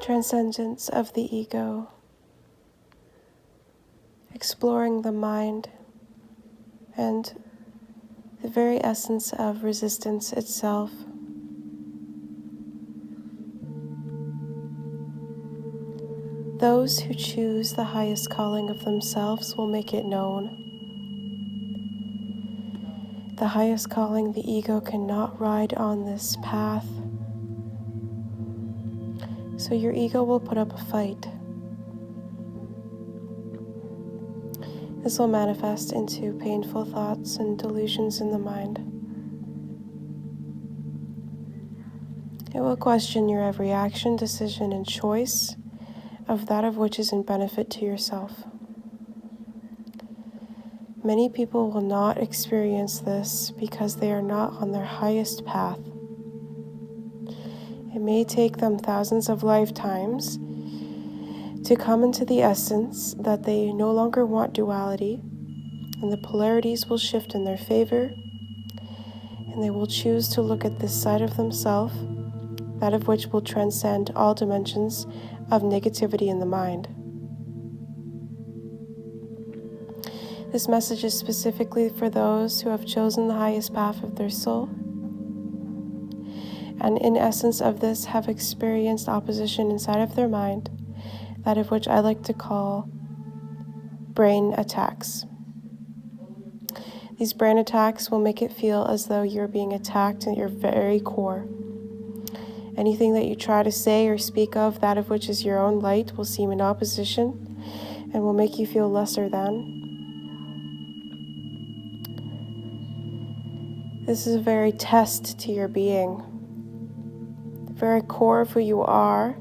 Transcendence of the ego, exploring the mind and the very essence of resistance itself. Those who choose the highest calling of themselves will make it known. The highest calling, the ego cannot ride on this path. So your ego will put up a fight. This will manifest into painful thoughts and delusions in the mind. It will question your every action, decision, and choice of that of which is in benefit to yourself. Many people will not experience this because they are not on their highest path. It may take them thousands of lifetimes to come into the essence that they no longer want duality, and the polarities will shift in their favor, and they will choose to look at this side of themselves, that of which will transcend all dimensions of negativity in the mind. This message is specifically for those who have chosen the highest path of their soul, and in essence of this have experienced opposition inside of their mind, that of which I like to call brain attacks. These brain attacks will make it feel as though you're being attacked at your very core. Anything that you try to say or speak of, that of which is your own light, will seem in opposition and will make you feel lesser than. This is a very test to your being. The very core of who you are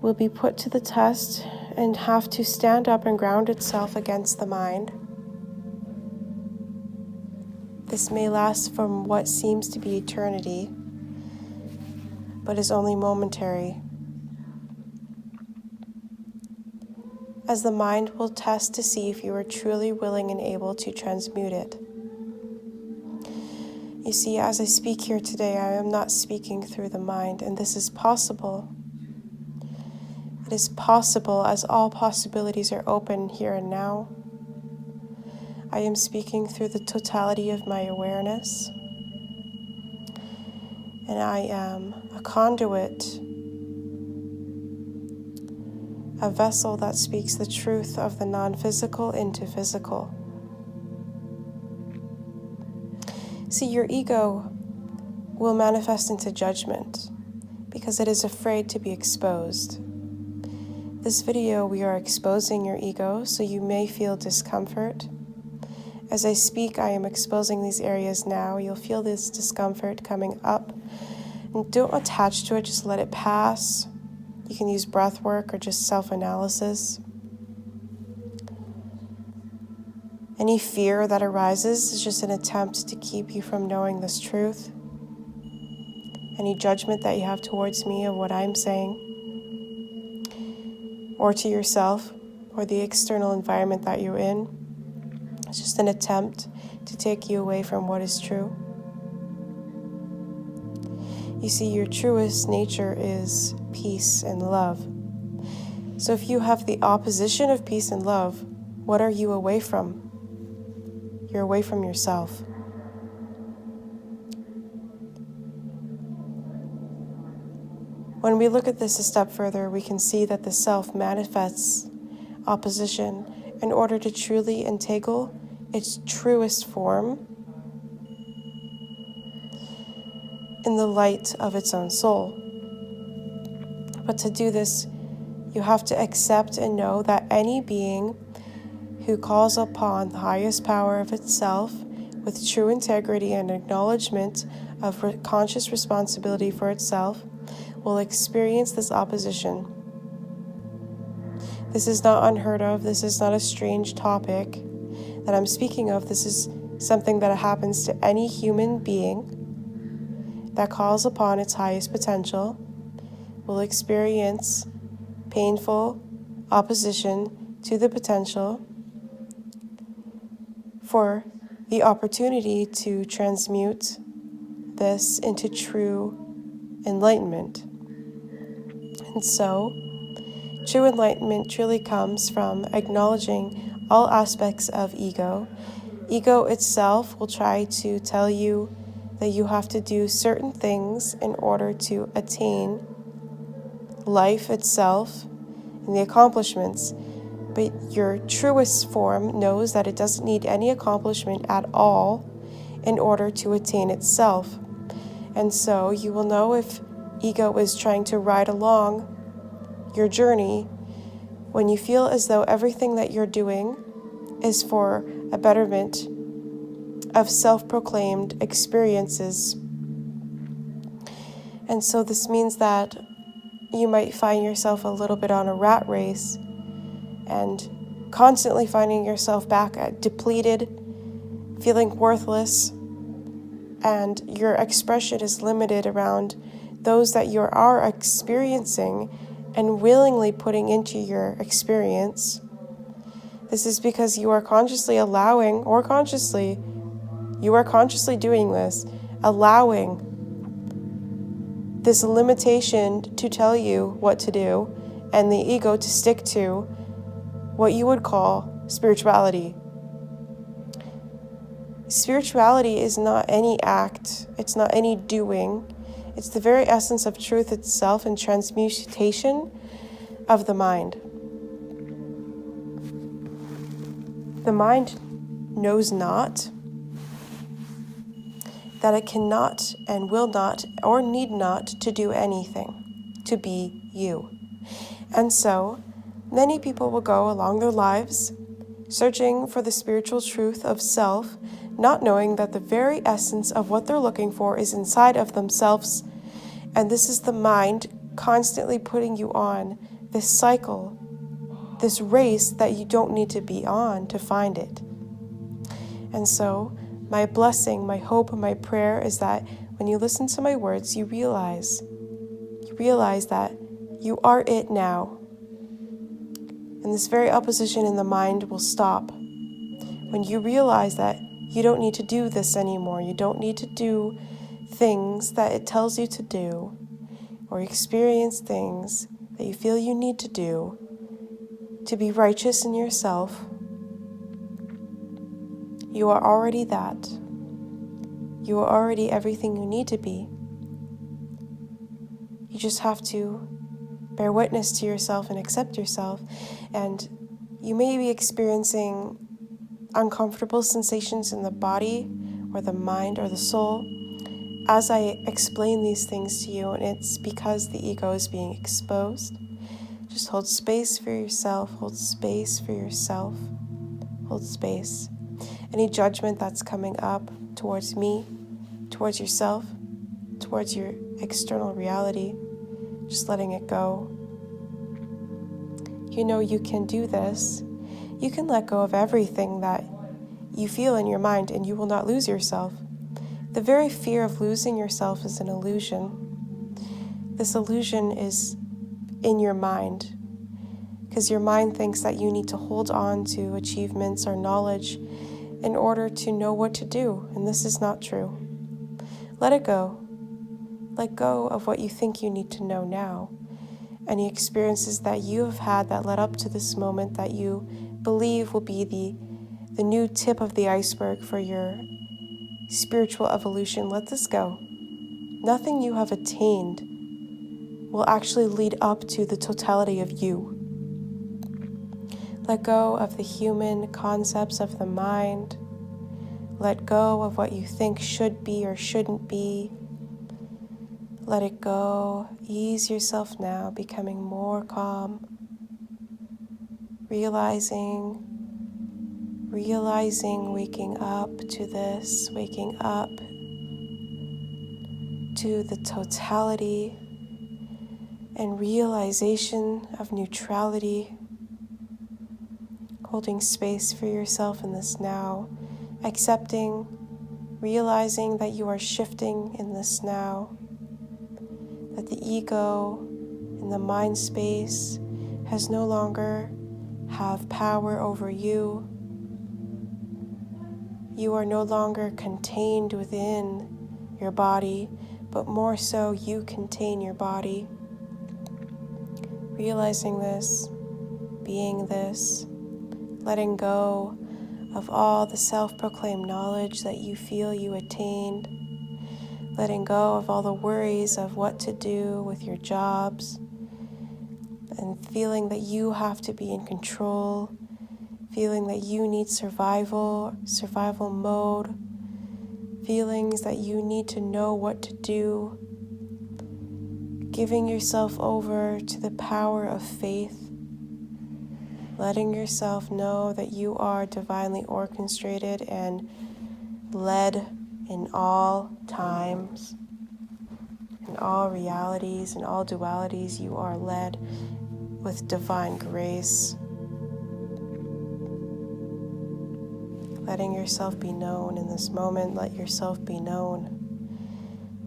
will be put to the test and have to stand up and ground itself against the mind. This may last from what seems to be eternity, but is only momentary, as the mind will test to see if you are truly willing and able to transmute it. You see, as I speak here today, I am not speaking through the mind, and this is possible. It is possible, as all possibilities are open here and now. I am speaking through the totality of my awareness, and I am a conduit, a vessel that speaks the truth of the non-physical into physical. See, your ego will manifest into judgment because it is afraid to be exposed. This video, we are exposing your ego, so you may feel discomfort. As I speak, I am exposing these areas now. You'll feel this discomfort coming up. And don't attach to it, just let it pass. You can use breath work or just self-analysis. Any fear that arises is just an attempt to keep you from knowing this truth. Any judgment that you have towards me of what I'm saying, or to yourself, or the external environment that you're in, it's just an attempt to take you away from what is true. You see, your truest nature is peace and love. So if you have the opposition of peace and love, what are you away from? You're away from yourself. When we look at this a step further, we can see that the self manifests opposition in order to truly entangle its truest form in the light of its own soul. But to do this, you have to accept and know that any being who calls upon the highest power of itself with true integrity and acknowledgement of conscious responsibility for itself will experience this opposition. This is not unheard of. This is not a strange topic that I'm speaking of. This is something that happens to any human being that calls upon its highest potential will experience painful opposition to the potential for the opportunity to transmute this into true enlightenment. And so, true enlightenment truly comes from acknowledging all aspects of ego. Ego itself will try to tell you that you have to do certain things in order to attain life itself and the accomplishments. But your truest form knows that it doesn't need any accomplishment at all in order to attain itself. And so you will know if ego is trying to ride along your journey when you feel as though everything that you're doing is for a betterment of self-proclaimed experiences. And so this means that you might find yourself a little bit on a rat race and constantly finding yourself back at depleted, feeling worthless, and your expression is limited around those that you are experiencing and willingly putting into your experience. This is because you are consciously allowing, or consciously, you are consciously doing this, allowing this limitation to tell you what to do and the ego to stick to what you would call spirituality. Spirituality is not any act, it's not any doing, it's the very essence of truth itself and transmutation of the mind. The mind knows not that it cannot and will not or need not to do anything to be you. And so, many people will go along their lives searching for the spiritual truth of self, not knowing that the very essence of what they're looking for is inside of themselves. And this is the mind constantly putting you on this cycle, this race that you don't need to be on to find it. And so, my blessing, my hope, and my prayer is that when you listen to my words, you realize that you are it now. And this very opposition in the mind will stop when you realize that you don't need to do this anymore. You don't need to do things that it tells you to do, or experience things that you feel you need to do to be righteous in yourself. You are already that. You are already everything you need to be. You just have to bear witness to yourself and accept yourself. And you may be experiencing uncomfortable sensations in the body or the mind or the soul as I explain these things to you, and it's because the ego is being exposed. Just hold space for yourself, hold space for yourself, hold space. Any judgment that's coming up towards me, towards yourself, towards your external reality, just letting it go. You know you can do this. You can let go of everything that you feel in your mind and you will not lose yourself. The very fear of losing yourself is an illusion. This illusion is in your mind, because your mind thinks that you need to hold on to achievements or knowledge in order to know what to do, and this is not true. Let it go. Let go of what you think you need to know now. Any experiences that you have had that led up to this moment that you believe will be the new tip of the iceberg for your spiritual evolution, let this go. Nothing you have attained will actually lead up to the totality of you. Let go of the human concepts of the mind. Let go of what you think should be or shouldn't be. Let it go. Ease yourself now, becoming more calm. Realizing, waking up to this, waking up to the totality and realization of neutrality. Holding space for yourself in this now, accepting, realizing that you are shifting in this now, that the ego in the mind space has no longer have power over you. You are no longer contained within your body, but more so you contain your body. realizing this, being this, letting go of all the self-proclaimed knowledge that you feel you attained, letting go of all the worries of what to do with your jobs, and feeling that you have to be in control, feeling that you need survival mode, feelings that you need to know what to do, giving yourself over to the power of faith, letting yourself know that you are divinely orchestrated and led in all times, in all realities, in all dualities. You are led with divine grace, letting yourself be known in this moment. Let yourself be known.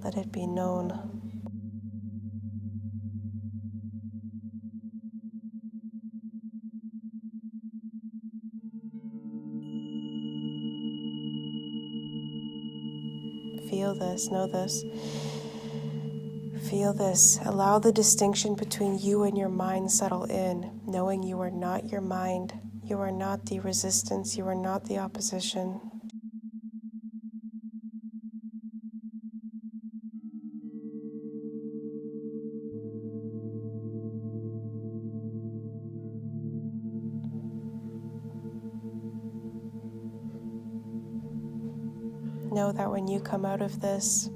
Let it be known. Feel this, know this. Feel this. Allow the distinction between you and your mind settle in, knowing you are not your mind. You are not the resistance. You are not the opposition. Know that when you come out of this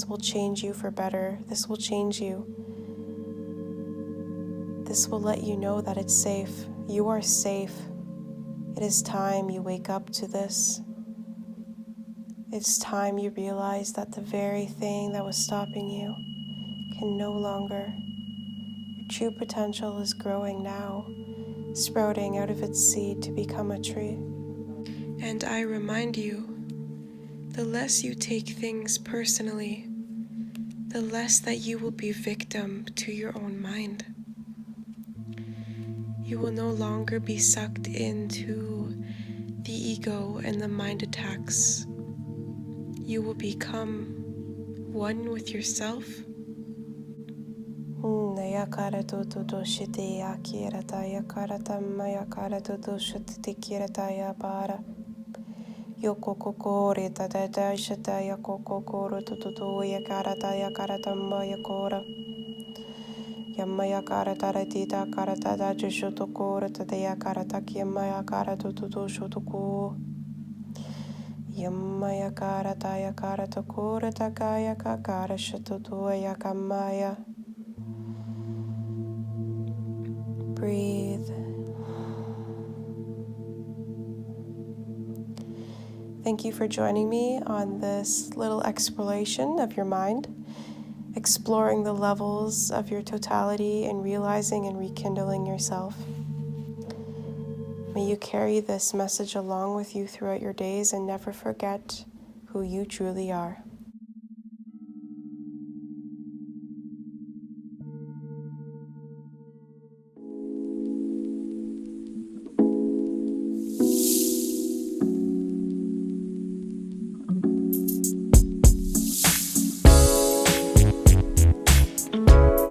will change you for better. This will change you. This will let you know that it's safe. You are safe. It is time you wake up to this. It's time you realize that the very thing that was stopping you can no longer. Your true potential is growing now, sprouting out of its seed to become a tree. And I remind you, the less you take things personally, the less that you will be victim to your own mind. You will no longer be sucked into the ego and the mind attacks. You will become one with yourself. Yokokokore tata shata yakokokoro tututu yakarata yakarata mayakora Yamaya karatara tita karatata jushotokoro tata yakarata kiamaya karatu tutu shotoku Yamaya karata yakarata kora takaya kakara shototu yakamaya. Breathe. Thank you for joining me on this little exploration of your mind, exploring the levels of your totality and realizing and rekindling yourself. May you carry this message along with you throughout your days and never forget who you truly are.